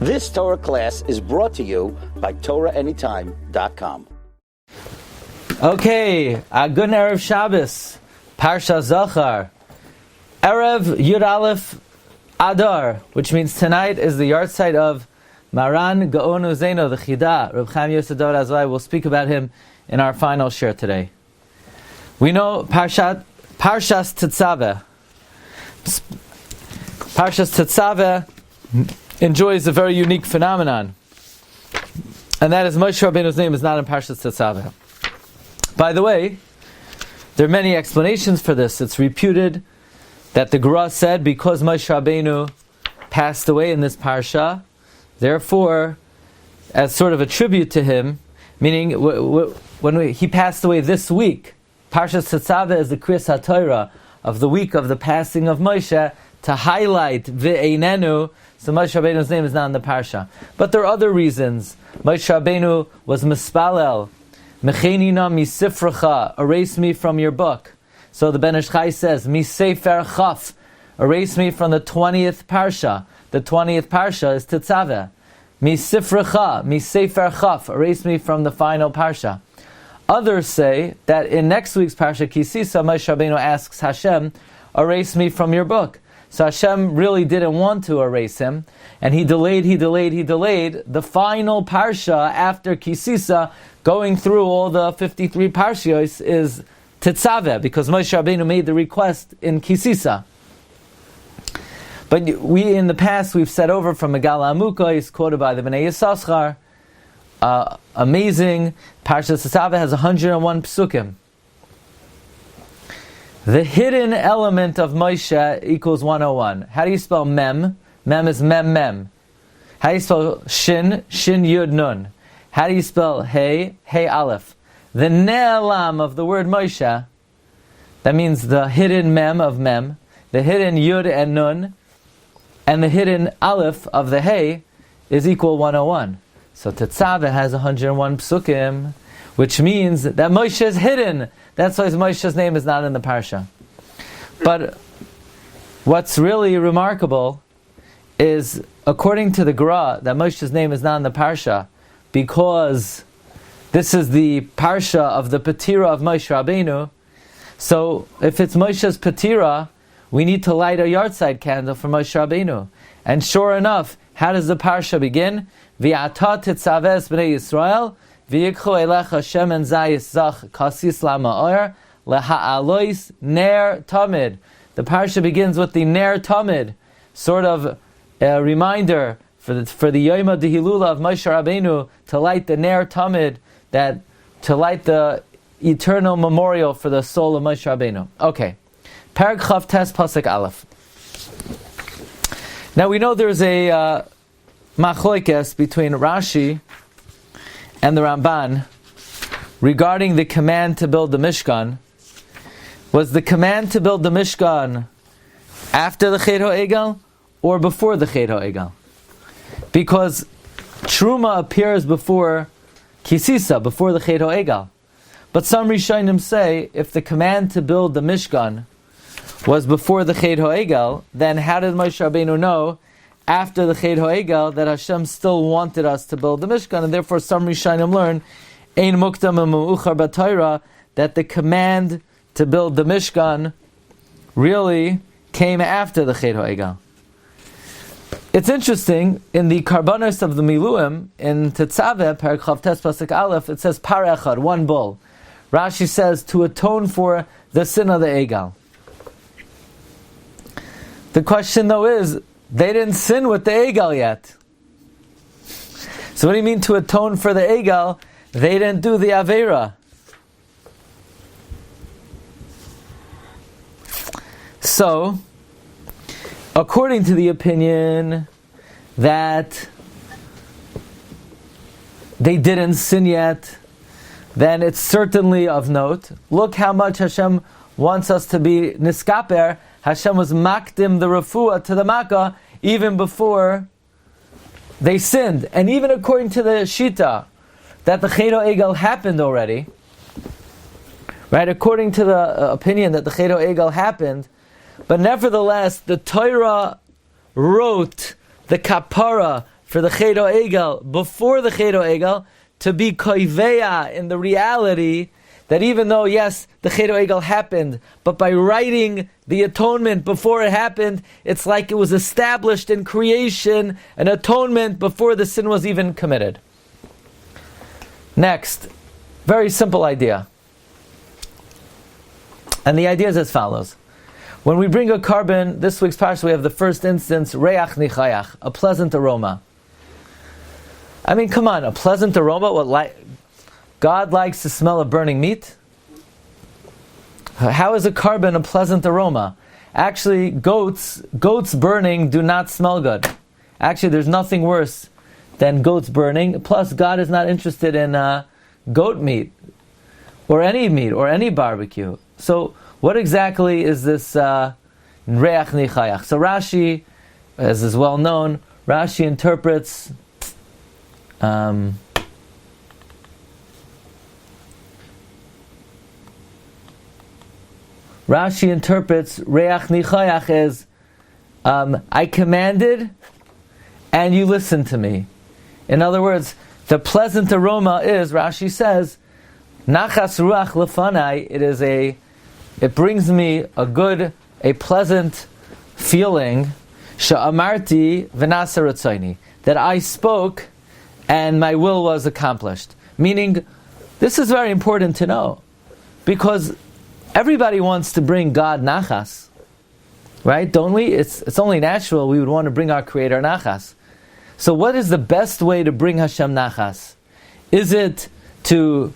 This Torah class is brought to you by TorahAnytime.com. Okay, good Erev Shabbos, Parsha Zachar, Erev Yud Aleph Adar, which means tonight is the yahrzeit of Maran Gaon Uzeino, the Chida, Reb Chaim Yosef David Azai. We'll speak about him in our final share today. We know Parshas Tetzaveh. Parshas Tetzaveh enjoys a very unique phenomenon, and that is Moshe Rabbeinu's name is not in Parshas Tetzaveh. By the way, there are many explanations for this. It's reputed that the Gra said because Moshe Rabbeinu passed away in this Parsha, therefore, as sort of a tribute to him, meaning he passed away this week, Parshas Tetzaveh is the Kriyas HaTorah of the week of the passing of Moshe, to highlight V'einenu, so Moshe Rabbeinu's name is not in the Parsha. But there are other reasons. Moshe Rabbeinu was mispalel, Mechenina misifracha, erase me from your book. So the Ben Ish Chai says, Misefer Chaf, erase me from the 20th Parsha. The 20th Parsha is Tetzaveh. Misifracha, Misefer Chaf, erase me from the final Parsha. Others say that in next week's Parsha Kisisa, Moshe Rabbeinu asks Hashem, erase me from your book. So Hashem really didn't want to erase him, and he delayed the final Parsha after Kisisa, going through all the 53 Parshas, is Tetzaveh, because Moshe Rabbeinu made the request in Kisisa. But we, in the past, we've said over from Megala Amukah, is quoted by the Bnei Yissaschar, amazing. Parshas Tetzaveh has 101 psukim. The hidden element of Moshe equals 101. How do you spell mem? Mem is mem mem. How do you spell shin? Shin yud nun. How do you spell hey? Hey aleph. The ne'elam of the word Moshe, that means the hidden mem of mem, the hidden yud and nun, and the hidden aleph of the hey is equal 101. So Tetzaveh has 101 psukim, which means that Moshe is hidden. That's why Moshe's name is not in the Parsha. But what's really remarkable is, according to the Gra, that Moshe's name is not in the Parsha because this is the Parsha of the Patira of Moshe Rabbeinu. So if it's Moshe's Patira, we need to light a yahrzeit candle for Moshe Rabbeinu. And sure enough, how does the Parsha begin? V'ata tetzaves b'nei Yisrael v'yikchu elecha shemen zayis zach kasis lama'or leha'alois ner tamid. The Parsha begins with the ner tamid, sort of a reminder for the Yom HaDehilula of Moshe Rabbeinu to light the ner tamid, that to light the eternal memorial for the soul of Moshe Rabbeinu. Okay, Perek Chav Tes Pasuk Aleph. Now we know there's a machlokes between Rashi and the Ramban regarding the command to build the Mishkan. Was the command to build the Mishkan after the Chet HaEgel or before the Chet HaEgel? Because Truma appears before Kisisa, before the Chet HaEgel. But some Rishonim say if the command to build the Mishkan was before the Chet HaEgel, then how did Moshe Rabbeinu know after the Chet HaEgel that Hashem still wanted us to build the Mishkan? And therefore some Rishonim learn Ein Mukdam U'Meuchar B'Torah, that the command to build the Mishkan really came after the Chet HaEgel. It's interesting, in the Karbanos of the Miluim, in Tetzaveh, Perek Chav Tes Pasuk Aleph, it says Par Echad, one bull. Rashi says to atone for the sin of the Egel. The question though is, they didn't sin with the Egel yet. So what do you mean to atone for the Egel? They didn't do the Aveira. So, according to the opinion that they didn't sin yet, then it's certainly of note. Look how much Hashem wants us to be niskaper. Hashem was makdim the refuah to the makkah even before they sinned. And even according to the Shita, that the Chet HaEgel happened already, right? According to the opinion that the Chet HaEgel happened, but nevertheless, the Torah wrote the kapara for the Chet Egel, before the Chet Egel, to be koiveya in the reality that even though, yes, the Chet Egel happened, but by writing the atonement before it happened, it's like it was established in creation, an atonement before the sin was even committed. Next, very simple idea. And the idea is as follows. When we bring a carbon, this week's Parsha, we have the first instance, reach nichayach, a pleasant aroma. I mean, come on, a pleasant aroma? God likes to smell a burning meat? How is a carbon a pleasant aroma? Actually, goats burning do not smell good. Actually, there's nothing worse than goats burning. Plus, God is not interested in goat meat, or any barbecue. So, what exactly is this reach nichayach? So Rashi, as is well known, Rashi interprets reach nichayach as I commanded and you listened to me. In other words, the pleasant aroma is, Rashi says, nachas ruach lefanai, it brings me a pleasant feeling, sha'amarti v'nasa ratzayni, that I spoke and my will was accomplished. Meaning, this is very important to know, because everybody wants to bring God nachas, right? Don't we? It's only natural we would want to bring our Creator nachas. So what is the best way to bring Hashem nachas? Is it to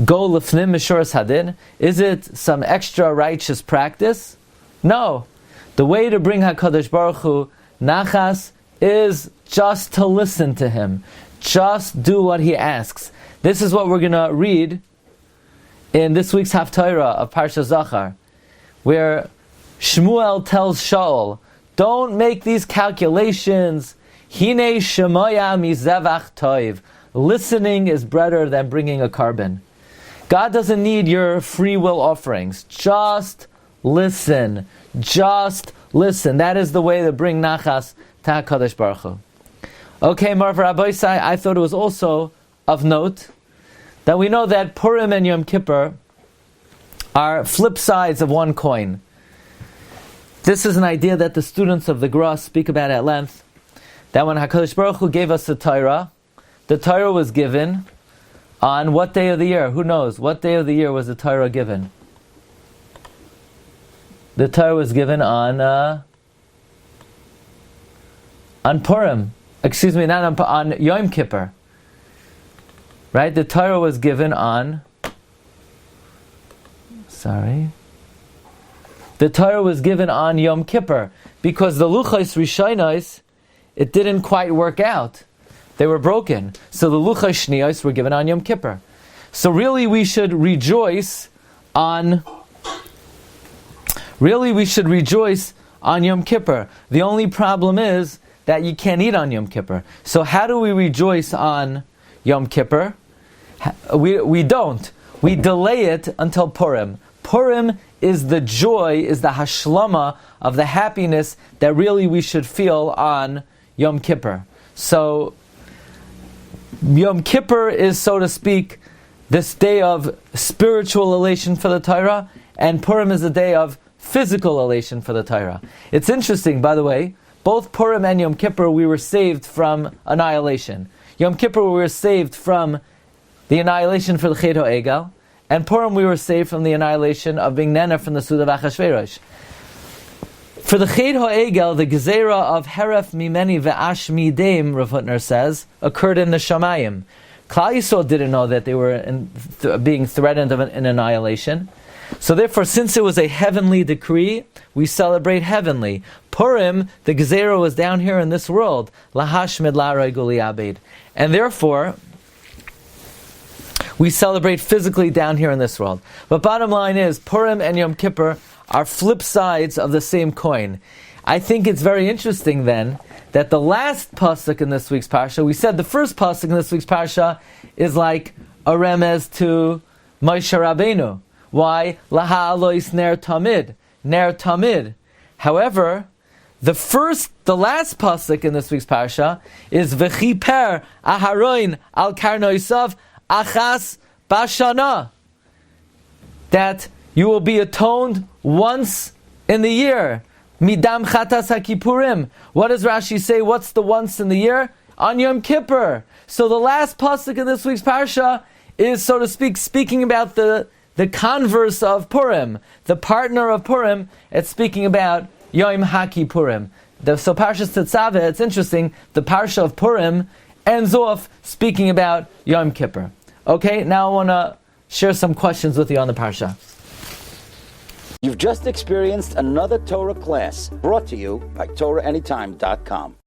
go lefnim mishuras hadin? Is it some extra righteous practice? No. The way to bring HaKadosh Baruch Hu nachas is just to listen to Him. Just do what He asks. This is what we're going to read in this week's Haftarah of Parsha Zachar, where Shmuel tells Shaul, don't make these calculations. Hine shemaya mizevach toiv. Listening is better than bringing a carbon. God doesn't need your free will offerings. Just listen. Just listen. That is the way to bring nachas to HaKadosh Baruch Hu. Okay, Marv Rabbi Sai, I thought it was also of note that we know that Purim and Yom Kippur are flip sides of one coin. This is an idea that the students of the Gra speak about at length, that when HaKadosh Baruch Hu gave us the Torah was given on what day of the year? Who knows? What day of the year was the Torah given? The Torah was given on Purim. Excuse me, not on Yom Kippur. Right? The Torah was given on... The Torah was given on Yom Kippur because the Luchos Rishonos, it didn't quite work out. They were broken. So the Luchos Shniyos were given on Yom Kippur. So really we should rejoice on Yom Kippur. The only problem is that you can't eat on Yom Kippur. So how do we rejoice on Yom Kippur? We don't. We delay it until Purim. Purim is the joy, is the hashlama of the happiness that really we should feel on Yom Kippur. So Yom Kippur is, so to speak, this day of spiritual elation for the Torah, and Purim is a day of physical elation for the Torah. It's interesting, by the way, both Purim and Yom Kippur we were saved from annihilation. Yom Kippur we were saved from the annihilation for the Chet Egel, and Purim we were saved from the annihilation of being Nena from the Suda of Achashverosh. For the Chet Egel, the Gezerah of Heref Mimeni Ve'ash Midem, Rav Hutner says, occurred in the Shamayim. Klal Yisrael didn't know that they were being threatened of an annihilation. So therefore, since it was a heavenly decree, we celebrate heavenly. Purim, the Gezerah was down here in this world. Lahashmid la'arei guli abed. And therefore, we celebrate physically down here in this world. But bottom line is, Purim and Yom Kippur are flip sides of the same coin. I think it's very interesting then that the last pasuk in this week's Parsha, we said the first pasuk in this week's Parsha is like a remez to Moshe Rabbeinu. Why? Laha alois ner tamid. Ner tamid. However, The last pasuk in this week's parsha is V'chiper Aharon al Karnoisav Achas Bashana. That you will be atoned once in the year. Midam Chatas HaKippurim. What does Rashi say? What's the once in the year? On Yom Kippur. So the last pasuk in this week's parsha is, so to speak, speaking about the converse of Purim, the partner of Purim. It's speaking about Yom HaKippurim. So Parshas Tetzaveh, it's interesting, the Parsha of Purim ends off speaking about Yom Kippur. Okay, now I want to share some questions with you on the Parsha. You've just experienced another Torah class brought to you by TorahAnytime.com.